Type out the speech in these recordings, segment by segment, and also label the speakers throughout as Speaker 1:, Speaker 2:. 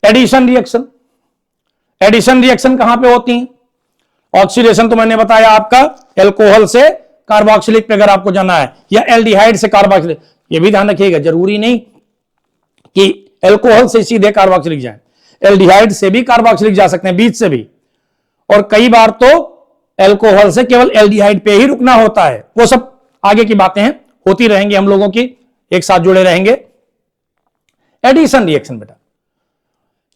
Speaker 1: Addition reaction, addition reaction कहां पे होती है? ऑक्सीडेशन तो मैंने बताया आपका एल्कोहल से कार्बोक्सिलिक पे अगर आपको जाना है, या एल्डिहाइड से कार्बोक्सिलिक। ये भी ध्यान रखिएगा, जरूरी नहीं कि एल्कोहल से सीधे कार्बोक्सिलिक जाए, एल्डिहाइड से भी कार्बोक्सिलिक जा सकते हैं, बीच से भी। और कई बार तो एल्कोहल से केवल एल्डिहाइड पे ही रुकना होता है। वो सब आगे की बातें हैं, होती रहेंगी, हम लोगों की एक साथ जुड़े रहेंगे। एडिशन रिएक्शन बेटा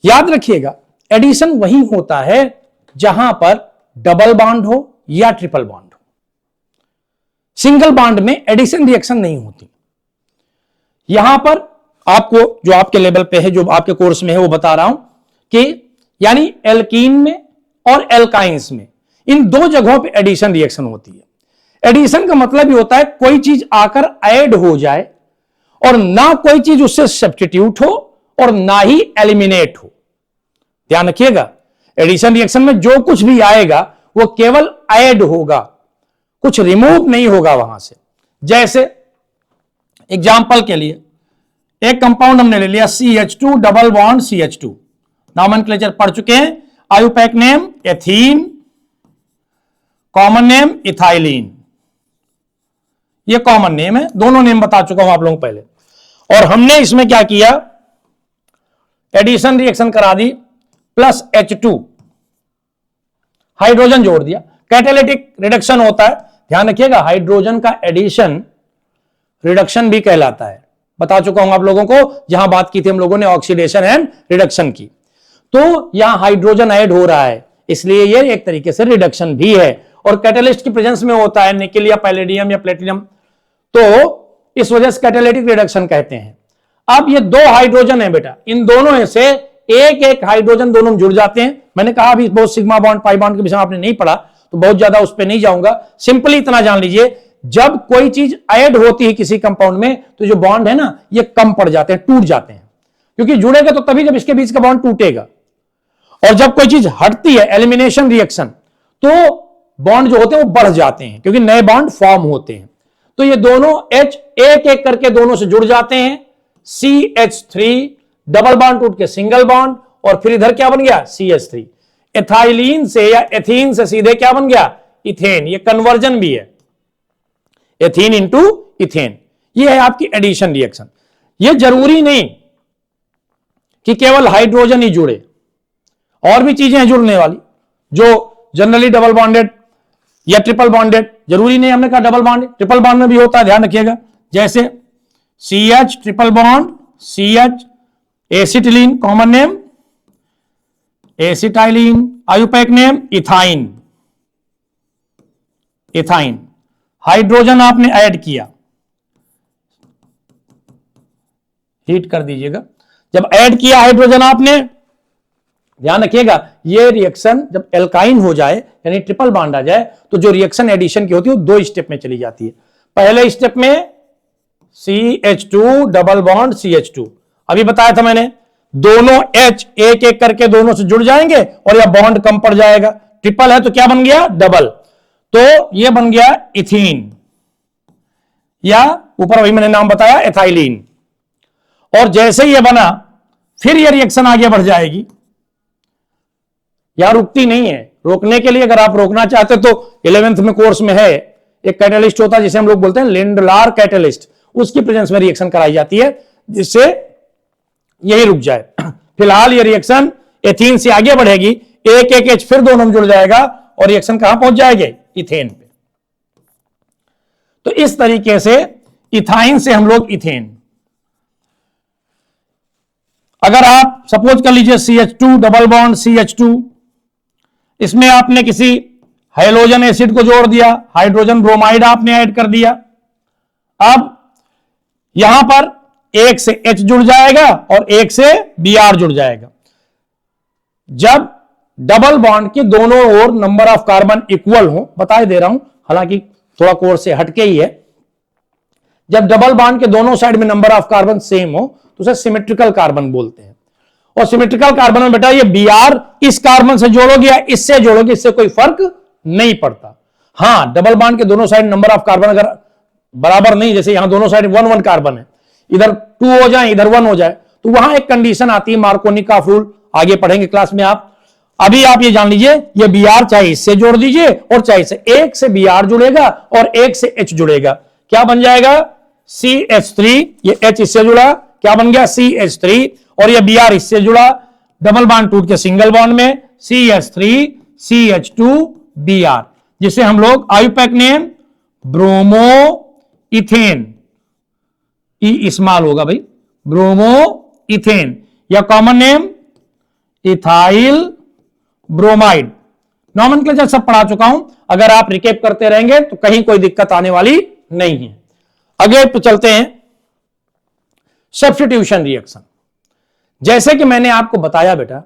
Speaker 1: याद रखिएगा, एडिशन वही होता है जहां पर डबल बॉन्ड हो या ट्रिपल बॉन्ड हो। सिंगल बॉन्ड में एडिशन रिएक्शन नहीं होती। यहां पर आपको जो आपके लेवल पे है, जो आपके कोर्स में है, वो बता रहा हूं कि यानी एल्कीन में और एल्काइंस में, इन दो जगहों पे एडिशन रिएक्शन होती है। एडिशन का मतलब ये होता है कोई चीज आकर ऐड हो जाए और ना कोई चीज उससे सब्स्टिट्यूट हो और ना ही एलिमिनेट हो। ध्यान रखिएगा, एडिशन रिएक्शन में जो कुछ भी आएगा वो केवल ऐड होगा, कुछ रिमूव नहीं होगा वहां से। जैसे एग्जांपल के लिए एक कंपाउंड हमने ले लिया CH2 double bond CH2, nomenclature पढ़ चुके हैं। IUPAC name ethene, common name ethylene, ये कॉमन नेम है, दोनों नेम बता चुका हूं आप लोगों को पहले। और हमने इसमें क्या किया, एडिशन रिएक्शन करा दी, प्लस H2 हाइड्रोजन जोड़ दिया, कैटालिटिक रिडक्शन होता है। ध्यान रखिएगा, हाइड्रोजन का एडिशन रिडक्शन भी कहलाता है, बता चुका हूं आप लोगों को, जहां बात की थी हम लोगों ने ऑक्सीडेशन एंड रिडक्शन की। तो यहां हाइड्रोजन ऐड हो रहा है, इसलिए यह एक तरीके से रिडक्शन भी है, और कैटालिस्ट की प्रेजेंस में होता है, निकेल या पैलेडियम या प्लेटिनम, तो इस वजह से कैटालिटिक रिडक्शन कहते हैं। अब ये दो हाइड्रोजन है बेटा, इन दोनों से एक एक हाइड्रोजन दोनों में जुड़ जाते हैं। मैंने कहा अभी बहुत सिग्मा बॉन्ड पाई बॉन्ड के विषय में आपने नहीं पढ़ा, तो बहुत ज्यादा उस पर नहीं जाऊंगा। सिंपली इतना जान लीजिए, जब कोई चीज ऐड होती है किसी कंपाउंड में, तो जो बॉन्ड है ना, ये कम पड़ जाते हैं, टूट जाते हैं, क्योंकि जुड़ेगा तो तभी जब इसके बीच का बॉन्ड टूटेगा। और जब कोई चीज हटती है, एलिमिनेशन रिएक्शन, तो बॉन्ड जो होते हैं वो बढ़ जाते हैं, क्योंकि नए बॉन्ड फॉर्म होते हैं। तो ये दोनों H एक एक करके दोनों से जुड़ जाते हैं, CH3 डबल बॉन्ड टूट के सिंगल बॉन्ड, और फिर इधर क्या बन गया CH3। एथाइलिन से या एथीन से सीधे क्या बन गया इथेन। ये कन्वर्जन भी है, एथीन इंटू इथेन। ये है आपकी एडिशन रिएक्शन। ये जरूरी नहीं कि केवल हाइड्रोजन ही जुड़े, और भी चीजें हैं जुड़ने वाली, जो जनरली डबल बॉन्डेड या ट्रिपल बॉन्डेड, जरूरी नहीं हमने कहा डबल बॉन्ड, ट्रिपल बॉन्ड में भी होता है, ध्यान रखिएगा। जैसे CH triple bond CH, acetylene common name acetylene, IUPAC name ethyne. Ethyne hydrogen आपने ऐड किया, हीट कर दीजिएगा। जब ऐड किया हाइड्रोजन आपने, ध्यान रखिएगा, ये रिएक्शन जब एल्काइन हो जाए यानी ट्रिपल बॉन्ड आ जाए, तो जो रिएक्शन एडिशन की होती है वो दो स्टेप में चली जाती है। पहले स्टेप में CH2 डबल बॉन्ड CH2, अभी बताया था मैंने, दोनों H एक एक करके दोनों से जुड़ जाएंगे और यह बॉन्ड कम पड़ जाएगा। ट्रिपल है तो क्या बन गया डबल, तो यह बन गया इथीन, या ऊपर वही मैंने नाम बताया एथाइलिन। और जैसे ही यह बना, फिर यह रिएक्शन आगे बढ़ जाएगी, यहां रुकती नहीं है। रोकने के लिए अगर आप रोकना चाहते तो 11th में कोर्स में है, एक कैटलिस्ट होता है जिसे हम लोग बोलते हैं लिंडलार कैटलिस्ट, उसकी प्रेजेंस में रिएक्शन कराई जाती है जिससे यही रुक जाए। फिलहाल ये रिएक्शन एथीन से आगे बढ़ेगी, एक एक H फिर दोनों में जुड़ जाएगा और रिएक्शन कहां पहुंच जाएगी इथेन पे। तो इस तरीके से इथाइन से हम लोग इथेन, अगर आप सपोज कर लीजिए CH2 डबल बॉन्ड CH2, इसमें आपने किसी हाइड्रोजन एसिड को जोड़ दिया, हाइड्रोजन ब्रोमाइड आपने ऐड कर दिया। अब यहां पर एक से H जुड़ जाएगा और एक से Br जुड़ जाएगा। जब डबल बॉन्ड के दोनों ओर नंबर ऑफ कार्बन इक्वल हो, बता दे रहा हूं, हालांकि थोड़ा कोर्स से हटके ही है, जब डबल बॉन्ड के दोनों साइड में नंबर ऑफ कार्बन सेम हो तो उसे सिमेट्रिकल कार्बन बोलते हैं। और सिमेट्रिकल कार्बन में बेटा ये Br इस कार्बन से जोड़ोगे या इससे जोड़ोगे, इससे कोई फर्क नहीं पड़ता। हां, डबल बॉन्ड के दोनों साइड नंबर ऑफ कार्बन अगर बराबर नहीं, जैसे यहां दोनों साइड 1 1 कार्बन है, इधर 2 हो जाए इधर 1 हो जाए, तो वहां एक कंडीशन आती है मार्कोनी का रूल, आगे पढ़ेंगे क्लास में आप। अभी आप ये जान लीजिए, ये Br चाहे इससे जोड़ दीजिए और चाहे इससे, एक से Br जुड़ेगा और एक से H जुड़ेगा, क्या बन जाएगा CH3, ये H इससे जुड़ा, क्या बन गया CH3, और ये Br इससे जुड़ा, डबल बॉन्ड टूट के सिंगल बॉन्ड में CH3 CH2 Br, जिसे हम लोग आयुपैक नेम ब्रोमो इथेन, ई स्मॉल होगा भाई, ब्रोमो इथेन, या common name ethyl bromide. Nomenclature सब पढ़ा चुका हूं, अगर आप रिकेप करते रहेंगे तो कहीं कोई दिक्कत आने वाली नहीं है। आगे तो चलते हैं सब्स्टिट्यूशन रिएक्शन। जैसे कि मैंने आपको बताया बेटा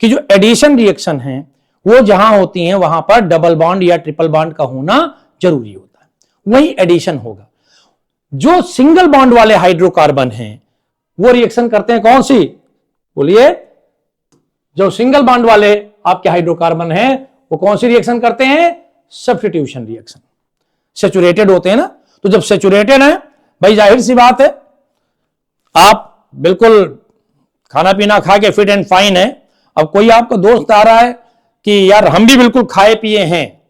Speaker 1: कि जो एडिशन रिएक्शन है वो जहां होती है वहां पर डबल बॉन्ड या ट्रिपल बॉन्ड का होना जरूरी होता है, वही एडिशन होगा। जो सिंगल बॉन्ड वाले हाइड्रोकार्बन हैं वो रिएक्शन करते हैं कौन सी, बोलिए, जो सिंगल बॉन्ड वाले आपके हाइड्रोकार्बन हैं वो कौन सी रिएक्शन करते हैं, सब्स्टिट्यूशन रिएक्शन। सैचुरेटेड होते हैं ना, तो जब सैचुरेटेड है भाई जाहिर सी बात है आप बिल्कुल खाना पीना खा के फिट एंड फाइन है। अब कोई आपका दोस्त आ रहा है कि यार हम भी बिल्कुल खाए पिए हैं,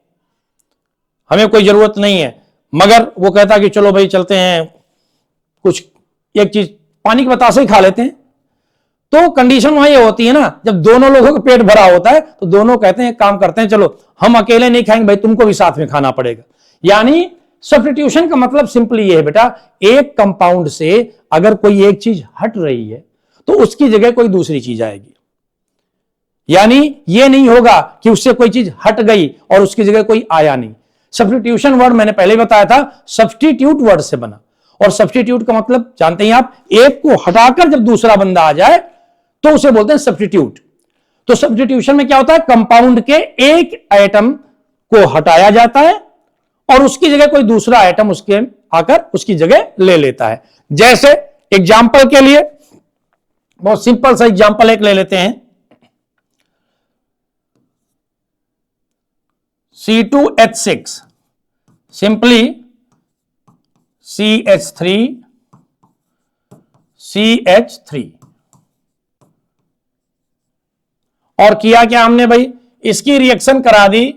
Speaker 1: हमें कोई जरूरत नहीं है, मगर वो कहता कि चलो भाई चलते हैं कुछ एक चीज पानी के बतासे ही खा लेते हैं, तो कंडीशन वहां ये होती है ना, जब दोनों लोगों का पेट भरा होता है तो दोनों कहते हैं काम करते हैं, चलो हम अकेले नहीं खाएंगे भाई, तुमको भी साथ में खाना पड़ेगा। यानी सब्स्टिट्यूशन का मतलब सिंपली ये है बेटा, एक कंपाउंड से अगर कोई एक चीज हट रही है तो उसकी जगह कोई दूसरी चीज आएगी। यानी ये नहीं होगा कि उससे कोई चीज हट गई और उसकी जगह कोई आया नहीं। सब्स्टिट्यूशन वर्ड मैंने पहले बताया था, सब्स्टिट्यूट वर्ड से बना, और सब्स्टिट्यूट का मतलब जानते हैं आप, एक को हटाकर जब दूसरा बंदा आ जाए तो उसे बोलते हैं सब्स्टिट्यूट। तो सब्स्टिट्यूशन में क्या होता है, कंपाउंड के एक एटम को हटाया जाता है और उसकी जगह कोई दूसरा एटम उसके आकर उसकी जगह ले लेता है। जैसे एग्जाम्पल के लिए बहुत सिंपल सा एग्जाम्पल एक ले लेते हैं, C2H6 सिंपली CH3 CH3, और किया क्या हमने भाई, इसकी रिएक्शन करा दी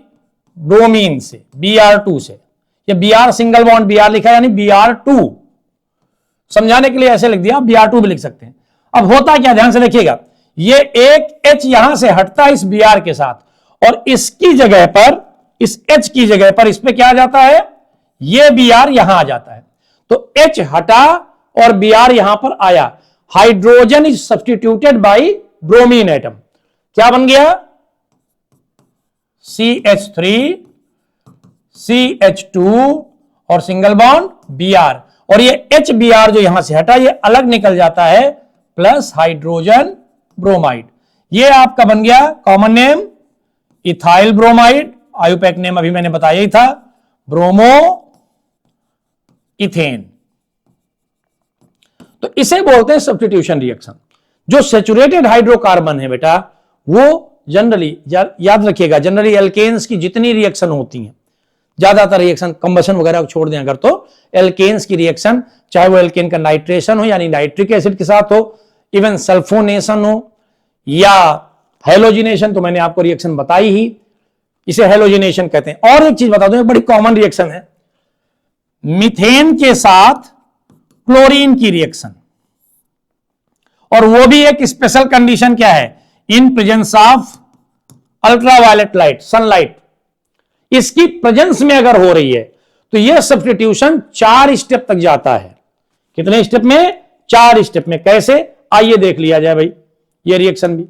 Speaker 1: ब्रोमीन से Br2 से, ये Br सिंगल बॉन्ड Br लिखा यानी Br2, समझाने के लिए ऐसे लिख दिया, Br2 भी लिख सकते हैं। अब होता क्या, ध्यान से देखिएगा, ये एक H यहां से हटता है इस Br के साथ और इसकी जगह पर, इस H की जगह पर इस पे क्या आ जाता है, ये Br यहां आ जाता है, तो H हटा और Br यहां पर आया, hydrogen is substituted by bromine atom, क्या बन गया CH3 CH2 और सिंगल बॉन्ड Br, और ये HBr जो यहां से हटा ये अलग निकल जाता है प्लस हाइड्रोजन ब्रोमाइड, ये आपका बन गया common name ethyl bromide, IUPAC name अभी मैंने बताया ही था ब्रोमो इथेन। तो इसे बोलते हैं सब्स्टिट्यूशन रिएक्शन। जो सैचुरेटेड हाइड्रोकार्बन है बेटा वो जनरली याद रखिएगा, जनरली एल्केन्स की जितनी रिएक्शन होती हैं, ज्यादातर रिएक्शन कंबशन वगैरह को छोड़ दें अगर, तो एल्केन्स की रिएक्शन, चाहे वो एल्केन का नाइट्रेशन हो यानी नाइट्रिक एसिड के साथ हो, इवन सल्फोनेशन हो या हेलोजिनेशन, तो मैंने आपको रिएक्शन बताई ही, इसे हेलोजिनेशन कहते हैं। और एक चीज बता दूं, एक बड़ी कॉमन रिएक्शन है मीथेन के साथ क्लोरीन की रिएक्शन, और वो भी एक स्पेशल कंडीशन क्या है, in presence of ultraviolet light, sunlight, इसकी प्रेजेंस में अगर हो रही है तो यह सब्स्टिट्यूशन 4 स्टेप तक जाता है। कितने स्टेप में, 4 स्टेप में। कैसे, आइए देख लिया जाए भाई ये रिएक्शन भी।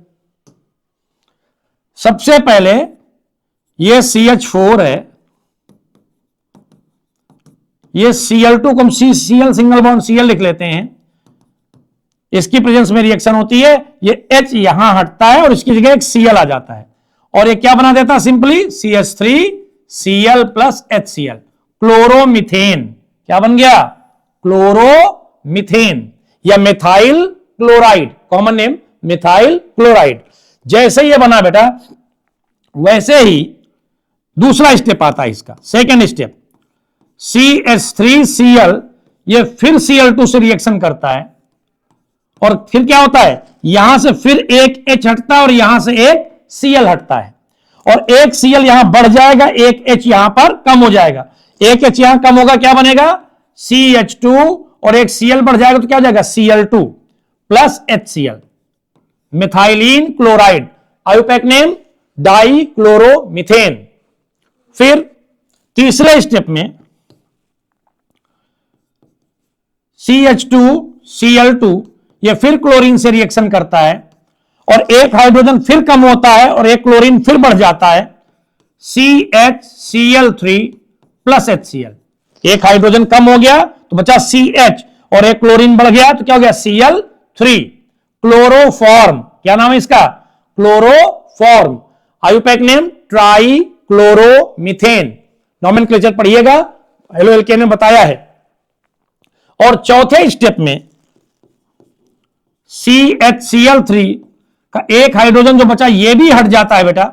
Speaker 1: सबसे पहले ये CH4 है, ये Cl2 को हम Cl सिंगल बॉन्ड Cl लिख लेते हैं, इसकी प्रेजेंस में रिएक्शन होती है, ये H यहां हटता है और इसकी जगह एक Cl आ जाता है, और ये क्या बना देता है, simply CH3 Cl plus HCl, chloromethane. क्या बन गया, क्लोरोमीथेन या methyl chloride, common name methyl chloride. जैसे ये बना बेटा वैसे ही दूसरा स्टेप आता है इसका, सेकेंड स्टेप, CH3Cl, ये फिर Cl2 से रिएक्शन करता है और फिर क्या होता है, यहां से फिर एक H हटता है और यहां से एक Cl हटता है, और एक Cl यहां बढ़ जाएगा, एक H यहां पर कम हो जाएगा, एक H यहां कम होगा, क्या बनेगा CH2, और एक Cl बढ़ जाएगा तो क्या हो जाएगा Cl2 plus HCl, methylene chloride, IUPAC name dichloromethane. फिर तीसरे स्टेप में CH2Cl2 ये फिर क्लोरीन से रिएक्शन करता है, और एक हाइड्रोजन फिर कम होता है और एक क्लोरीन फिर बढ़ जाता है, CHCl3 प्लस HCl। एक हाइड्रोजन कम हो गया तो बचा CH, और एक क्लोरीन बढ़ गया तो क्या हो गया Cl3, क्लोरोफॉर्म। क्या नाम है इसका, क्लोरोफॉर्म, आयुपैक नेम ट्राइक्लोरोमीथेन। नोमेनक्लेचर पढ़िएगा, हेलो एल्केन ने बताया है। और चौथे स्टेप में CHCl3 का एक हाइड्रोजन जो बचा ये भी हट जाता है बेटा,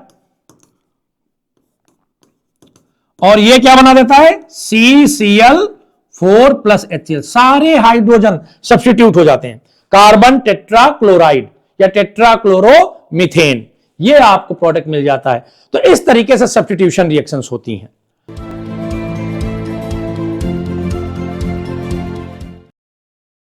Speaker 1: और ये क्या बना देता है CCl4 प्लस HCl। सारे हाइड्रोजन सब्स्टिट्यूट हो जाते हैं, कार्बन टेट्राक्लोराइड या टेट्राक्लोरोमीथेन, ये आपको प्रोडक्ट मिल जाता है। तो इस तरीके से सब्स्टिट्यूशन रिएक्शंस होती हैं।